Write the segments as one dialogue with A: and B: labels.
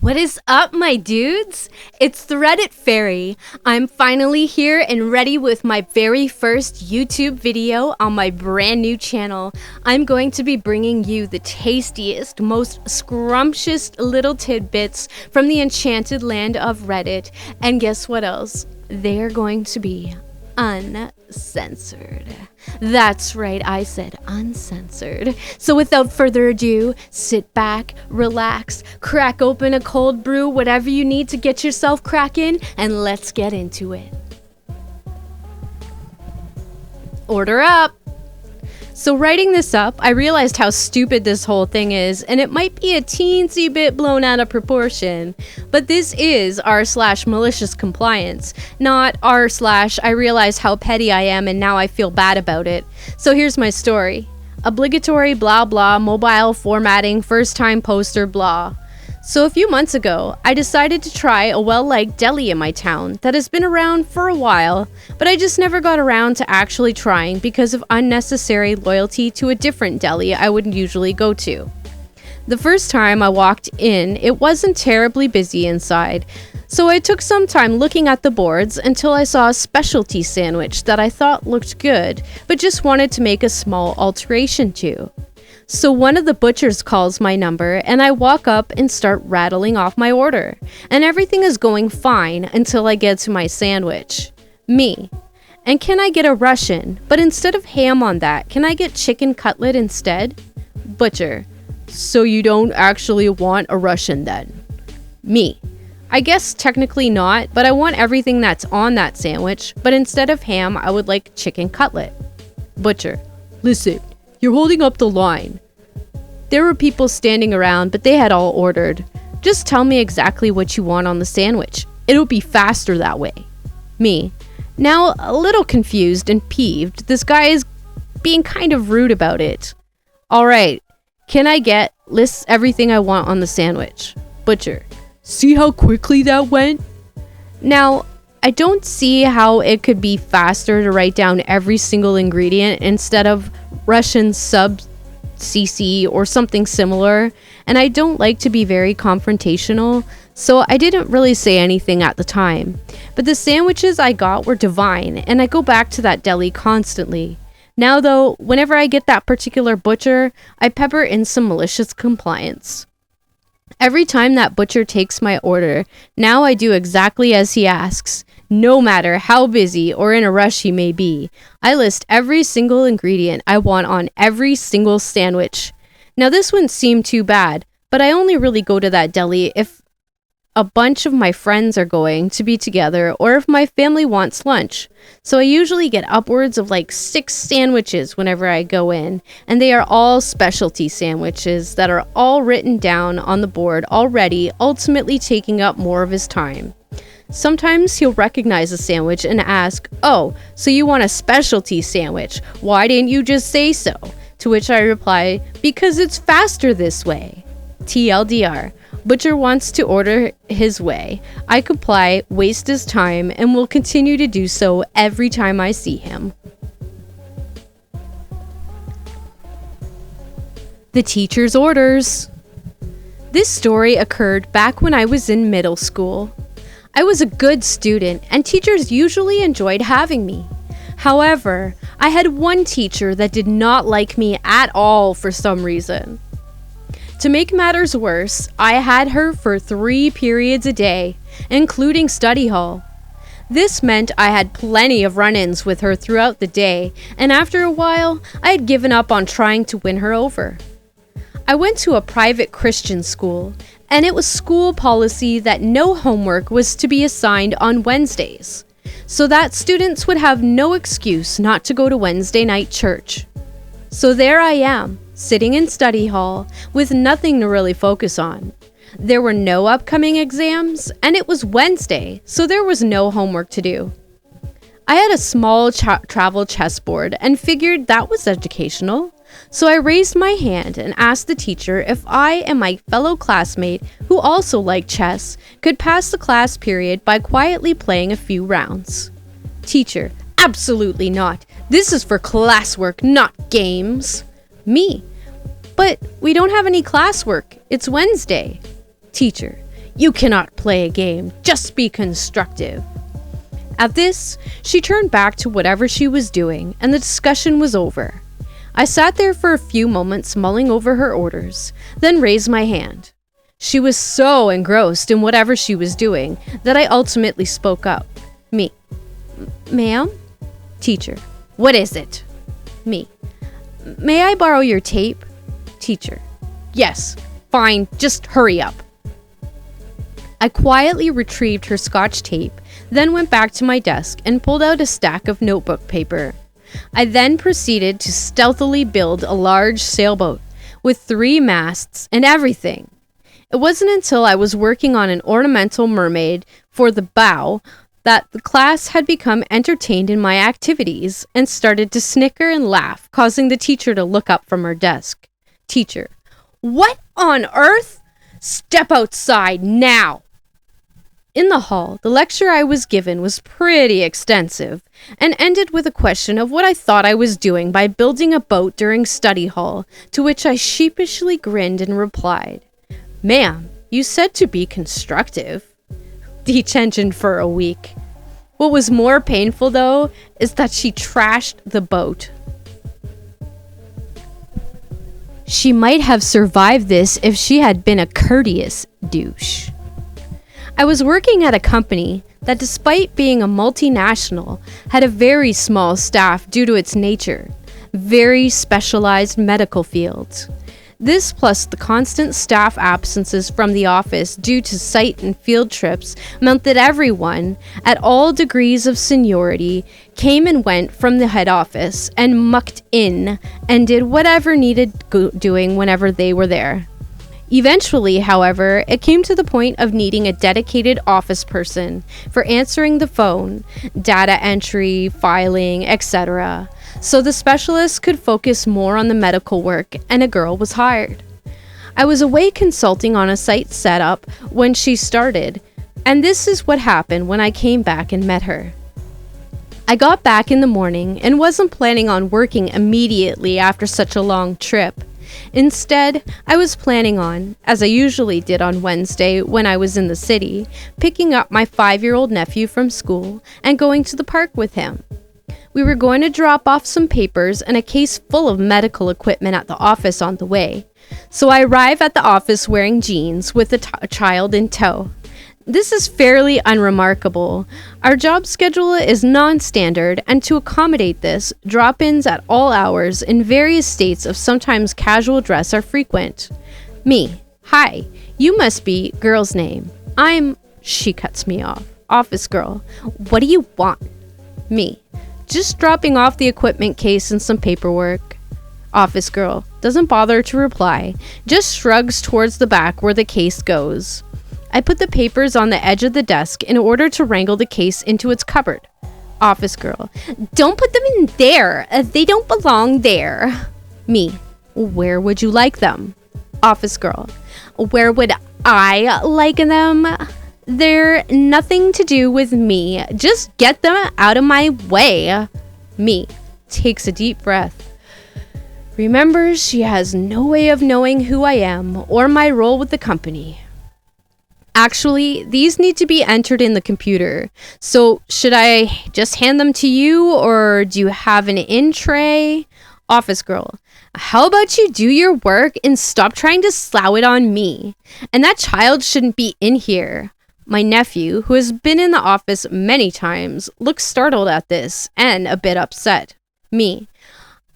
A: What is up, my dudes? It's the Reddit Fairy. I'm finally here and ready with my very first YouTube video on my brand new channel. I'm going to be bringing you the tastiest, most scrumptious little tidbits from the enchanted land of Reddit. And guess what else? They're going to be uncensored. That's right, I said uncensored. So without further ado, sit back, relax, crack open a cold brew, whatever you need to get yourself cracking, and let's get into it. Order up! So writing this up, I realized how stupid this whole thing is, and it might be a teensy bit blown out of proportion. But this is r/malicious compliance, not r/ I realize how petty I am and now I feel bad about it. So here's my story. Obligatory blah blah mobile formatting first time poster blah. So a few months ago, I decided to try a well-liked deli in my town that has been around for a while, but I just never got around to actually trying because of unnecessary loyalty to a different deli I would usually go to. The first time I walked in, it wasn't terribly busy inside, so I took some time looking at the boards until I saw a specialty sandwich that I thought looked good, but just wanted to make a small alteration to. So one of the butchers calls my number and I walk up and start rattling off my order. And everything is going fine until I get to my sandwich. Me. And can I get a Russian? But instead of ham on that, can I get chicken cutlet instead? Butcher. So you don't actually want a Russian then? Me. I guess technically not, but I want everything that's on that sandwich, but instead of ham, I would like chicken cutlet. Butcher. Listen. You're holding up the line. There were people standing around, but they had all ordered. Just tell me exactly what you want on the sandwich. It'll be faster that way. Me. Now, a little confused and peeved, this guy is being kind of rude about it. Alright, can I list everything I want on the sandwich? Butcher. See how quickly that went? Now, I don't see how it could be faster to write down every single ingredient instead of Russian sub CC or something similar, and I don't like to be very confrontational, so I didn't really say anything at the time. But the sandwiches I got were divine, and I go back to that deli constantly. Now though, whenever I get that particular butcher, I pepper in some malicious compliance. Every time that butcher takes my order, now I do exactly as he asks. No matter how busy or in a rush he may be, I list every single ingredient I want on every single sandwich. Now this wouldn't seem too bad, but I only really go to that deli if a bunch of my friends are going to be together or if my family wants lunch. So I usually get upwards of like 6 sandwiches whenever I go in, and they are all specialty sandwiches that are all written down on the board already, ultimately taking up more of his time. Sometimes he'll recognize a sandwich and ask, "Oh, so you want a specialty sandwich? Why didn't you just say so?" To which I reply, "Because it's faster this way." TLDR. Butcher wants to order his way. I comply, waste his time, and will continue to do so every time I see him. The teacher's orders. This story occurred back when I was in middle school. I was a good student, and teachers usually enjoyed having me. However, I had one teacher that did not like me at all for some reason. To make matters worse, I had her for 3 periods a day, including study hall. This meant I had plenty of run-ins with her throughout the day, and after a while, I had given up on trying to win her over. I went to a private Christian school, and it was school policy that no homework was to be assigned on Wednesdays, so that students would have no excuse not to go to Wednesday night church. So there I am, sitting in study hall, with nothing to really focus on. There were no upcoming exams, and it was Wednesday, so there was no homework to do. I had a small travel chessboard and figured that was educational. So I raised my hand and asked the teacher if I and my fellow classmate, who also liked chess, could pass the class period by quietly playing a few rounds. Teacher, absolutely not. This is for classwork, not games. Me, but we don't have any classwork. It's Wednesday. Teacher, You cannot play a game. Just be constructive. At this, she turned back to whatever she was doing, and the discussion was over. I sat there for a few moments mulling over her orders, then raised my hand. She was so engrossed in whatever she was doing that I ultimately spoke up. Me. Ma'am? Teacher. What is it? Me. May I borrow your tape? Teacher. Yes. Fine. Just hurry up. I quietly retrieved her Scotch tape, then went back to my desk and pulled out a stack of notebook paper. I then proceeded to stealthily build a large sailboat with 3 masts and everything. It wasn't until I was working on an ornamental mermaid for the bow that the class had become entertained in my activities and started to snicker and laugh, causing the teacher to look up from her desk. Teacher. What on earth? Step outside now! In the hall, the lecture I was given was pretty extensive and ended with a question of what I thought I was doing by building a boat during study hall, to which I sheepishly grinned and replied, Ma'am, you said to be constructive. Detention for a week. What was more painful, though, is that she trashed the boat. She might have survived this if she had been a courteous douche. I was working at a company that, despite being a multinational, had a very small staff due to its nature, very specialized medical fields. This, plus the constant staff absences from the office due to site and field trips, meant that everyone, at all degrees of seniority, came and went from the head office and mucked in and did whatever needed doing whenever they were there. Eventually, however, it came to the point of needing a dedicated office person for answering the phone, data entry, filing, etc., so the specialist could focus more on the medical work, and a girl was hired. I was away consulting on a site setup when she started, and this is what happened when I came back and met her. I got back in the morning and wasn't planning on working immediately after such a long trip. Instead, I was planning on, as I usually did on Wednesday when I was in the city, picking up my 5-year-old nephew from school and going to the park with him. We were going to drop off some papers and a case full of medical equipment at the office on the way. So I arrive at the office wearing jeans with a child in tow. This is fairly unremarkable. Our job schedule is non-standard, and to accommodate this, drop-ins at all hours in various states of sometimes casual dress are frequent. Me. Hi. You must be girl's name. She cuts me off. Office girl. What do you want? Me. Just dropping off the equipment case and some paperwork. Office girl. Doesn't bother to reply. Just shrugs towards the back where the case goes. I put the papers on the edge of the desk in order to wrangle the case into its cupboard. Office girl. Don't put them in there. They don't belong there. Me. Where would you like them? Office girl. Where would I like them? They're nothing to do with me. Just get them out of my way. Me. Takes a deep breath. Remembers she has no way of knowing who I am or my role with the company. Actually, these need to be entered in the computer. So should I just hand them to you, or do you have an in tray? Office girl. How about you do your work and stop trying to slough it on me? And that child shouldn't be in here. My nephew, who has been in the office many times, looks startled at this and a bit upset. Me.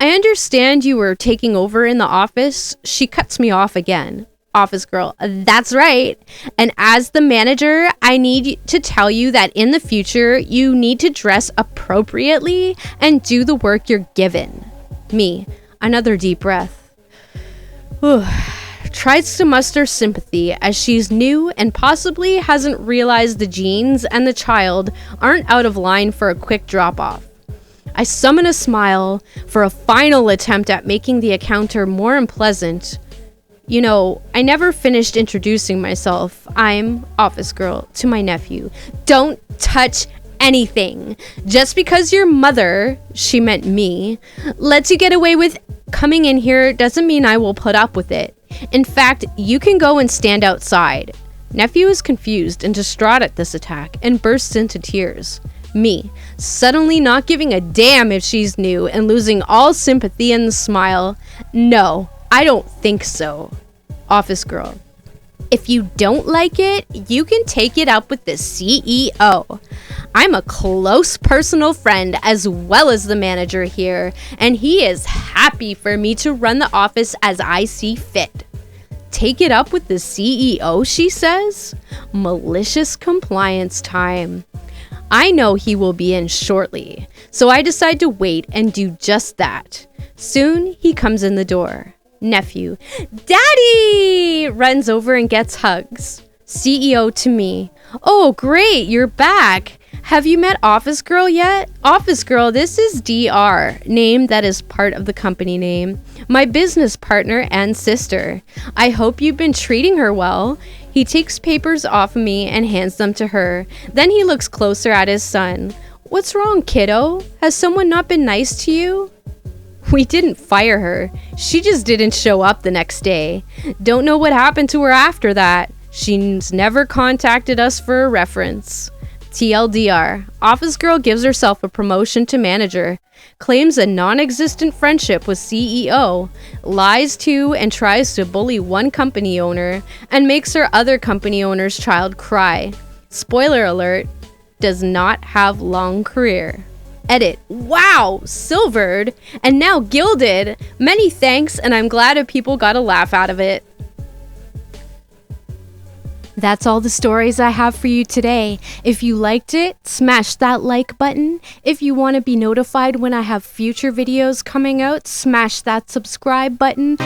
A: I understand you were taking over in the office. She cuts me off again. Office girl. That's right. And as the manager, I need to tell you that in the future, you need to dress appropriately and do the work you're given. Me. Another deep breath. Tries to muster sympathy as she's new and possibly hasn't realized the jeans and the child aren't out of line for a quick drop-off. I summon a smile for a final attempt at making the encounter more unpleasant. You know, I never finished introducing myself. I'm office girl to my nephew. Don't touch anything. Just because your mother, she meant me, lets you get away with coming in here doesn't mean I will put up with it. In fact, you can go and stand outside. Nephew is confused and distraught at this attack and bursts into tears. Me, suddenly not giving a damn if she's new and losing all sympathy and smile. No, I don't think so. Office girl. If you don't like it, you can take it up with the CEO. I'm a close personal friend as well as the manager here, and he is happy for me to run the office as I see fit. Take it up with the CEO, she says. Malicious compliance time. I know he will be in shortly, so I decide to wait and do just that. Soon, he comes in the door. Nephew, Daddy! Runs over and gets hugs. CEO to me. Oh, great, you're back. Have you met Office Girl yet? Office Girl, this is DR, name that is part of the company name. My business partner and sister. I hope you've been treating her well. He takes papers off of me and hands them to her. Then he looks closer at his son. What's wrong, kiddo? Has someone not been nice to you? We didn't fire her. She just didn't show up the next day. Don't know what happened to her after that. She's never contacted us for a reference. TLDR, Office Girl gives herself a promotion to manager, claims a non-existent friendship with CEO, lies to and tries to bully one company owner, and makes her other company owner's child cry. Spoiler alert, does not have long career. Edit. Wow, silvered and now gilded. Many thanks, and I'm glad if people got a laugh out of it. That's all the stories I have for you today. If you liked it, smash that like button. If you want to be notified when I have future videos coming out, smash that subscribe button.